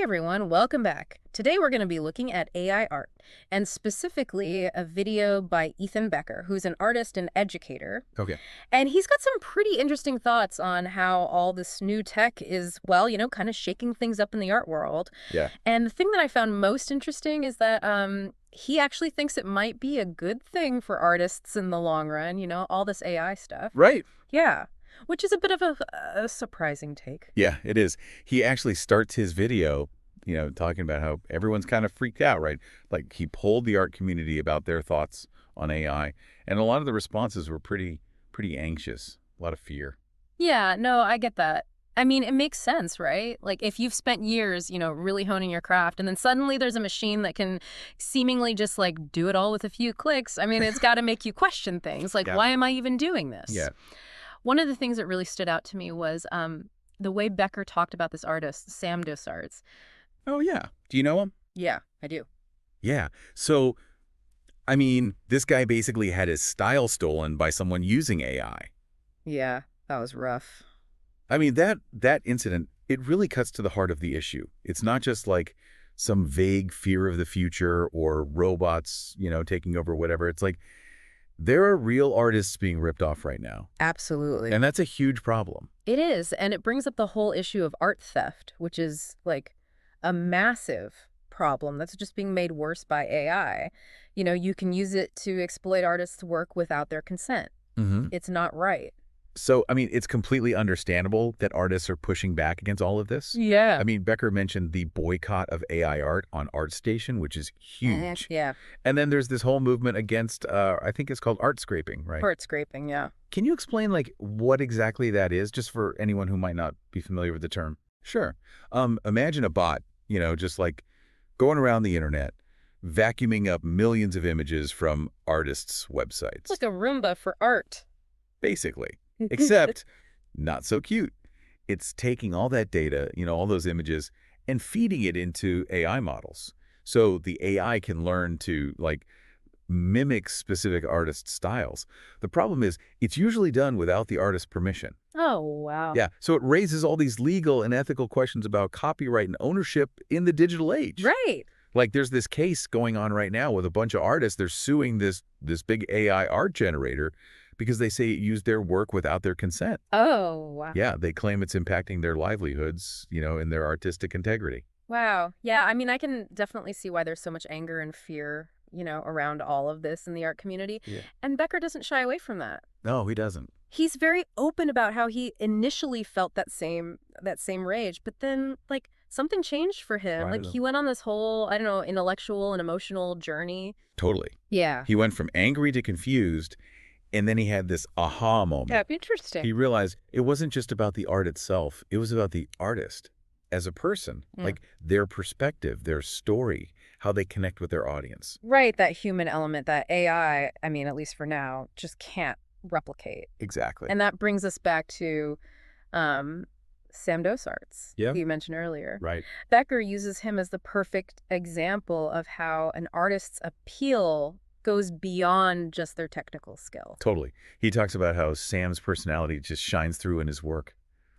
everyone, welcome back. Today we're going to be looking at AI art, and specifically a video by Ethan Becker, who's an artist and educator. Okay. And he's got some pretty interesting thoughts on how all this new tech is, well, kind of shaking things up in the art world. Yeah. And the thing that I found most interesting is that he actually thinks it might be a good thing for artists in the long run, all this AI stuff. Right. Yeah, which is a bit of a surprising take. Yeah, it is. He actually starts his video, talking about how everyone's kind of freaked out, right? Like he polled the art community about their thoughts on AI, and a lot of the responses were pretty anxious, a lot of fear. Yeah, no, I get that. I mean, it makes sense, right? Like if you've spent years, really honing your craft and then suddenly there's a machine that can seemingly just like do it all with a few clicks. I mean, it's got to make you question things like, Yeah. why am I even doing this? Yeah. One of the things that really stood out to me was the way Becker talked about this artist, Sam Dosarts. Oh, yeah. Do you know him? Yeah, I do. Yeah. So, I mean, this guy basically had his style stolen by someone using AI. Yeah, that was rough. I mean, that incident, it really cuts to the heart of the issue. It's not just like some vague fear of the future or robots, taking over whatever. It's like there are real artists being ripped off right now. Absolutely. And that's a huge problem. It is, and it brings up the whole issue of art theft, which is like a massive problem that's just being made worse by AI. You can use it to exploit artists' work without their consent. Mm-hmm. It's not right. So, I mean, it's completely understandable that artists are pushing back against all of this. Yeah. I mean, Becker mentioned the boycott of AI art on ArtStation, which is huge. Yeah. And then there's this whole movement against, I think it's called art scraping, right? Art scraping, yeah. Can you explain, like, what exactly that is, just for anyone who might not be familiar with the term? Sure. Imagine a bot, just like going around the internet, vacuuming up millions of images from artists' websites. It's like a Roomba for art. Basically. Except not so cute. It's taking all that data, all those images, and feeding it into AI models. So the AI can learn to, like, mimic specific artist styles. The problem is it's usually done without the artist's permission. Oh, wow. Yeah, so it raises all these legal and ethical questions about copyright and ownership in the digital age. Right. Like there's this case going on right now with a bunch of artists. They're suing this big AI art generator because they say it used their work without their consent. Oh, wow. Yeah, they claim it's impacting their livelihoods, and their artistic integrity. Wow. Yeah, I mean, I can definitely see why there's so much anger and fear, around all of this in the art community. Yeah. And Becker doesn't shy away from that. No, he doesn't. He's very open about how he initially felt that same rage, but then like something changed for him. Like he went on this whole, I don't know, intellectual and emotional journey. Totally. Yeah. He went from angry to confused, and then he had this aha moment. Yeah, interesting. He realized it wasn't just about the art itself. It was about the artist as a person, like their perspective, their story, how they connect with their audience. Right, that human element that AI, I mean, at least for now, just can't replicate. Exactly. And that brings us back to Sam Dosarts, Yeah. who you mentioned earlier. Right. Becker uses him as the perfect example of how an artist's appeal goes beyond just their technical skill. Totally. He talks about how Sam's personality just shines through in his work.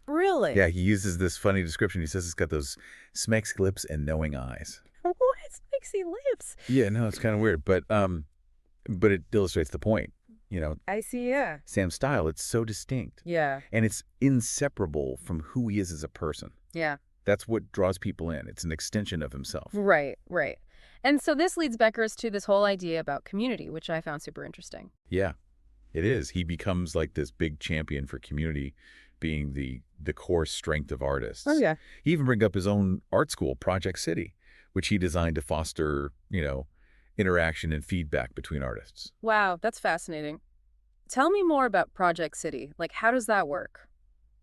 Really? Yeah, he uses this funny description. He says it's got those smexy lips and knowing eyes. What? Smexy lips? Yeah, no, it's kind of weird, but it illustrates the point. I see, yeah. Sam's style, it's so distinct. Yeah. And it's inseparable from who he is as a person. Yeah. That's what draws people in. It's an extension of himself. Right. And so this leads Beckers to this whole idea about community, which I found super interesting. Yeah, it is. He becomes like this big champion for community being the core strength of artists. Oh, yeah. He even brings up his own art school, Project City, which he designed to foster, interaction and feedback between artists. Wow, that's fascinating. Tell me more about Project City. Like, how does that work?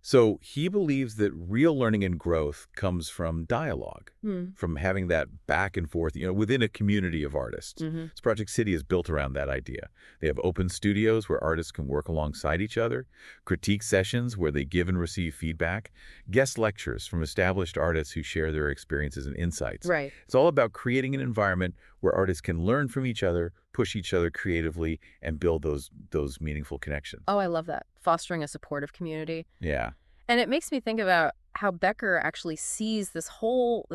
So he believes that real learning and growth comes from dialogue, from having that back and forth, within a community of artists. So Project City is built around that idea. They have open studios where artists can work alongside each other, critique sessions where they give and receive feedback, guest lectures from established artists who share their experiences and insights. Right. It's all about creating an environment where artists can learn from each other, push each other creatively, and build those meaningful connections. Oh, I love that. Fostering a supportive community. Yeah. And it makes me think about how Becker actually sees this whole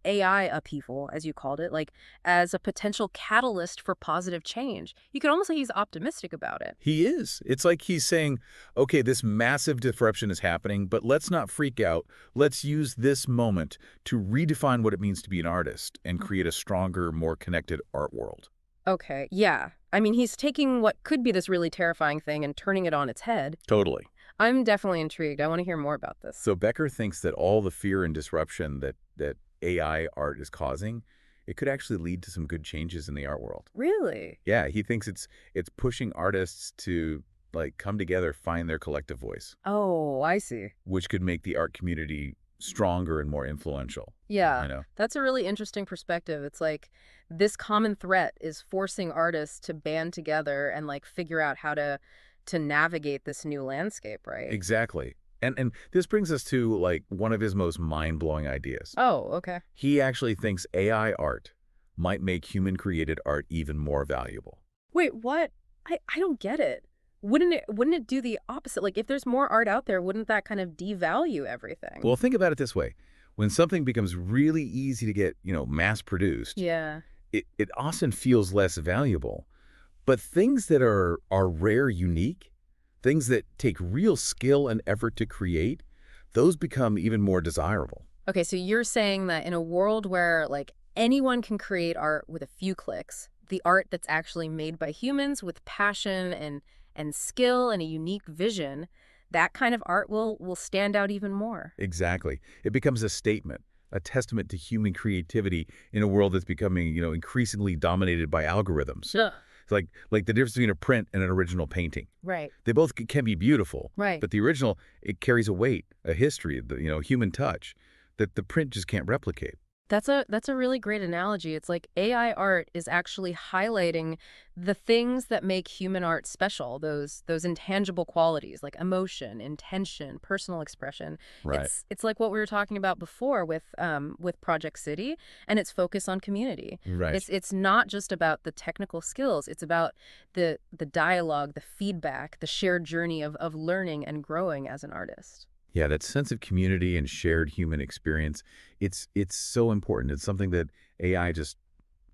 AI upheaval, as you called it, like as a potential catalyst for positive change. You could almost say he's optimistic about it. He is. It's like he's saying, okay, this massive disruption is happening, but let's not freak out. Let's use this moment to redefine what it means to be an artist and create a stronger, more connected art world. Okay, yeah. I mean, he's taking what could be this really terrifying thing and turning it on its head. Totally. I'm definitely intrigued. I want to hear more about this. So Becker thinks that all the fear and disruption that AI art is causing, it could actually lead to some good changes in the art world. Really? Yeah, he thinks it's pushing artists to like come together, find their collective voice, Oh, I see. which could make the art community stronger and more influential. Yeah, I know. that's a really interesting perspective. It's like this common threat is forcing artists to band together and like figure out how to navigate this new landscape, right? Exactly. And this brings us to like one of his most mind-blowing ideas. Oh, okay. He actually thinks AI art might make human-created art even more valuable. Wait, what? I don't get it. Wouldn't it do the opposite? Like if there's more art out there, wouldn't that kind of devalue everything? Well, think about it this way. When something becomes really easy to get, mass-produced, Yeah. it often feels less valuable. But things that are rare, unique, things that take real skill and effort to create, those become even more desirable. Okay, so you're saying that in a world where like anyone can create art with a few clicks, the art that's actually made by humans with passion and skill and a unique vision, that kind of art will stand out even more. Exactly. It becomes a statement, a testament to human creativity in a world that's becoming, increasingly dominated by algorithms. Sure. It's like the difference between a print and an original painting. Right. They both can be beautiful, Right. but the original, it carries a weight, a history, the human touch that the print just can't replicate. That's a really great analogy. It's like AI art is actually highlighting the things that make human art special, those intangible qualities like emotion, intention, personal expression. Right. It's like what we were talking about before with Project City and its focus on community. Right. It's not just about the technical skills. It's about the dialogue, the feedback, the shared journey of learning and growing as an artist. Yeah, that sense of community and shared human experience, it's so important. It's something that AI just,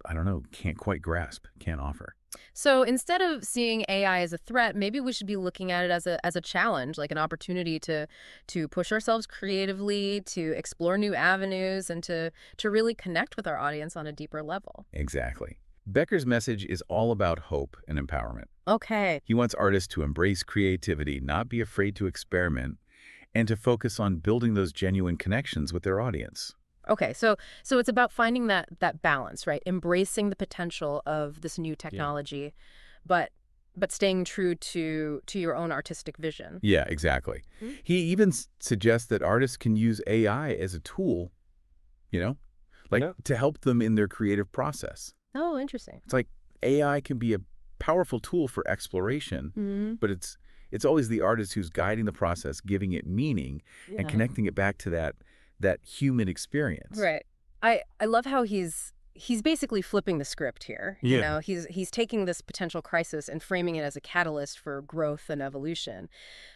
I don't know, can't quite grasp, can't offer. So instead of seeing AI as a threat, maybe we should be looking at it as a challenge, like an opportunity to push ourselves creatively, to explore new avenues, and to really connect with our audience on a deeper level. Exactly. Becker's message is all about hope and empowerment. Okay. He wants artists to embrace creativity, not be afraid to experiment, and to focus on building those genuine connections with their audience. Okay. So it's about finding that balance, right? Embracing the potential of this new technology, but staying true to your own artistic vision. Yeah, exactly. Mhm. He even suggests that artists can use AI as a tool, you know, like Yeah. to help them in their creative process. Oh, interesting. It's like AI can be a powerful tool for exploration, Mm-hmm. but it's always the artist who's guiding the process, giving it meaning, and connecting it back to that human experience. Right. I love how he's basically flipping the script here. You Yeah. know, he's taking this potential crisis and framing it as a catalyst for growth and evolution.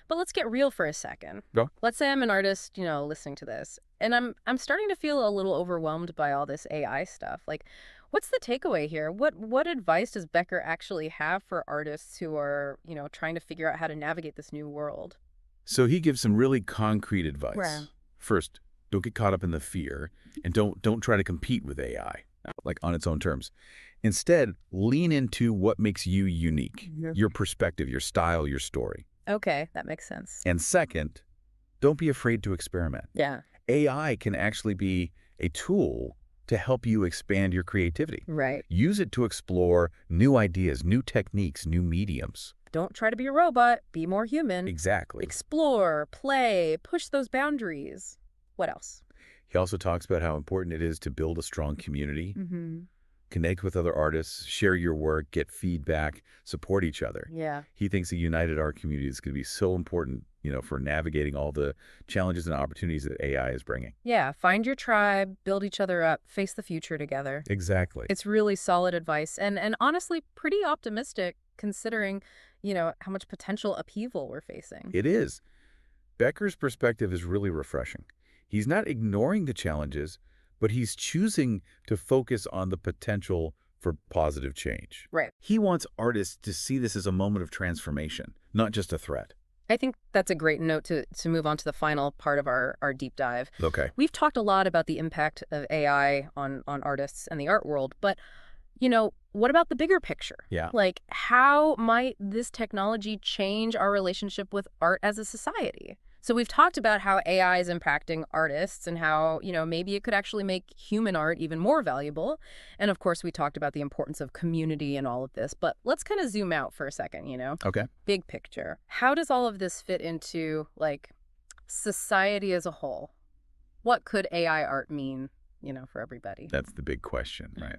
But let's get real for a second. Go. Let's say I'm an artist, listening to this, and I'm starting to feel a little overwhelmed by all this AI stuff. Like, what's the takeaway here? What advice does Becker actually have for artists who are, trying to figure out how to navigate this new world? So he gives some really concrete advice. Right. First, don't get caught up in the fear, and don't try to compete with AI, like on its own terms. Instead, lean into what makes you unique, your perspective, your style, your story. Okay, that makes sense. And second, don't be afraid to experiment. Yeah. AI can actually be a tool to help you expand your creativity. Right. Use it to explore new ideas, new techniques, new mediums. Don't try to be a robot. Be more human. Exactly. Explore, play, push those boundaries. What else? He also talks about how important it is to build a strong community, Mm-hmm. connect with other artists, share your work, get feedback, support each other. Yeah. He thinks a united art community is going to be so important, for navigating all the challenges and opportunities that AI is bringing. Yeah. Find your tribe, build each other up, face the future together. Exactly. It's really solid advice and honestly pretty optimistic considering, how much potential upheaval we're facing. It is. Becker's perspective is really refreshing. He's not ignoring the challenges, but he's choosing to focus on the potential for positive change. Right. He wants artists to see this as a moment of transformation, not just a threat. I think that's a great note to move on to the final part of our deep dive. Okay. We've talked a lot about the impact of AI on artists and the art world, but, you know, what about the bigger picture? Yeah. Like, how might this technology change our relationship with art as a society? So we've talked about how AI is impacting artists and how, you know, maybe it could actually make human art even more valuable. And of course, we talked about the importance of community and all of this. But let's kind of zoom out for a second, you know? Okay. Big picture. How does all of this fit into, like, society as a whole? What could AI art mean, you know, for everybody? That's the big question, right?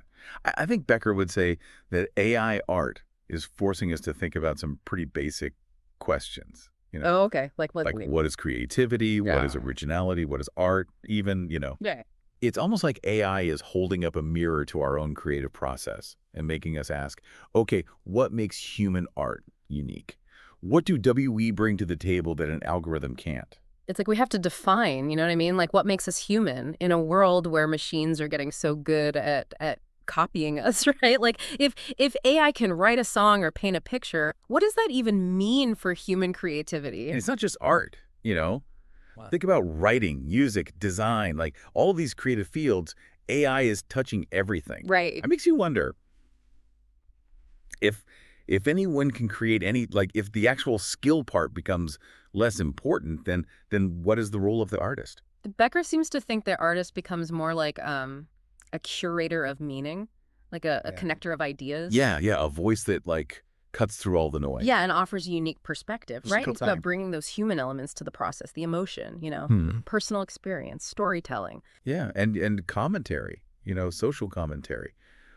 I think Becker would say that AI art is forcing us to think about some pretty basic questions. You know, Oh, okay. Like what? like what is creativity? What is Yeah. originality? What is art? Even, Yeah. it's almost like AI is holding up a mirror to our own creative process and making us ask, okay, what makes human art unique? What do WE bring to the table that an algorithm can't? It's like we have to define, you know what I mean? Like what makes us human in a world where machines are getting so good at copying us, right? Like if AI can write a song or paint a picture, what does that even mean for human creativity? And it's not just art. Wow. Think about writing, music, design, like all these creative fields. AI is touching everything. Right. It makes you wonder if anyone can create like if the actual skill part becomes less important, then what is the role of the artist? Becker seems to think that artist becomes more like a curator of meaning, like a Yeah. connector of ideas. Yeah, a voice that like cuts through all the noise. Yeah, and offers a unique perspective, right? Central It's about time. bringing those human elements to the process, the emotion, you know, Hmm. personal experience, storytelling. Yeah, and commentary, social commentary,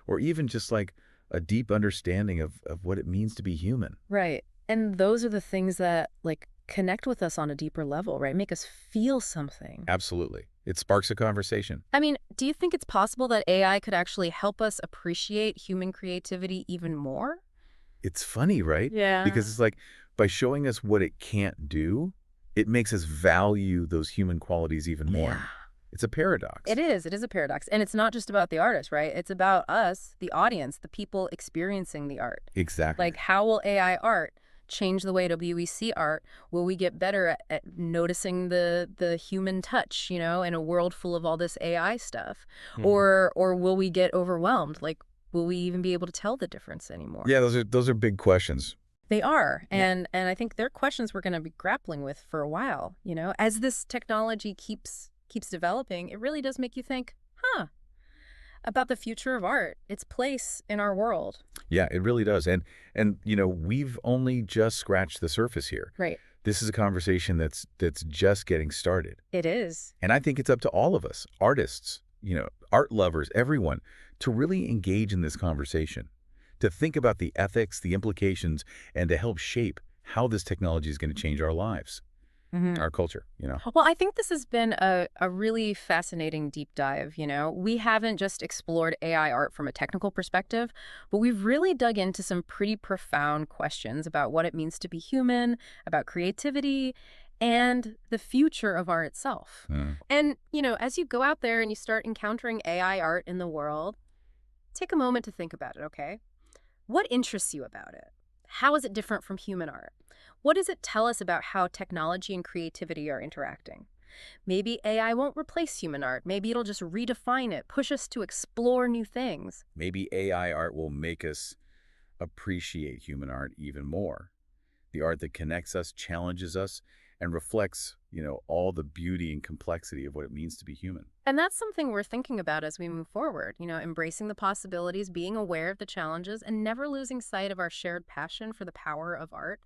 or even just like a deep understanding of what it means to be human. Right. And those are the things that, like, connect with us on a deeper level, right? Make us feel something. Absolutely. It sparks a conversation. I mean, do you think it's possible that AI could actually help us appreciate human creativity even more? It's funny, right? Yeah. Because it's like by showing us what it can't do, it makes us value those human qualities even more. Yeah. It's a paradox. It is. It is a paradox. And it's not just about the artist, right? It's about us, the audience, the people experiencing the art. Exactly. Like, how will AI art change the way we see art? Will we get better at noticing the human touch, you know, in a world full of all this AI stuff? Mhm. Or will we get overwhelmed? Like, will we even be able to tell the difference anymore? Yeah, those are big questions. They are. Yeah. And I think they're questions we're going to be grappling with for a while, you know? As this technology keeps developing, it really does make you think, about the future of art, its place in our world. Yeah, it really does. And we've only just scratched the surface here. Right. This is a conversation that's just getting started. It is. And I think it's up to all of us, artists, art lovers, everyone, to really engage in this conversation, to think about the ethics, the implications, and to help shape how this technology is going to change our lives, our culture. Well, I think this has been a really fascinating deep dive, you know. We haven't just explored AI art from a technical perspective, but we've really dug into some pretty profound questions about what it means to be human, about creativity, and the future of art itself. And, you know, as you go out there and you start encountering AI art in the world, take a moment to think about it, okay? What interests you about it? How is it different from human art? What does it tell us about how technology and creativity are interacting? Maybe AI won't replace human art. Maybe it'll just redefine it, push us to explore new things. Maybe AI art will make us appreciate human art even more. The art that connects us, challenges us, and reflects, all the beauty and complexity of what it means to be human. And that's something we're thinking about as we move forward, you know, embracing the possibilities, being aware of the challenges, and never losing sight of our shared passion for the power of art.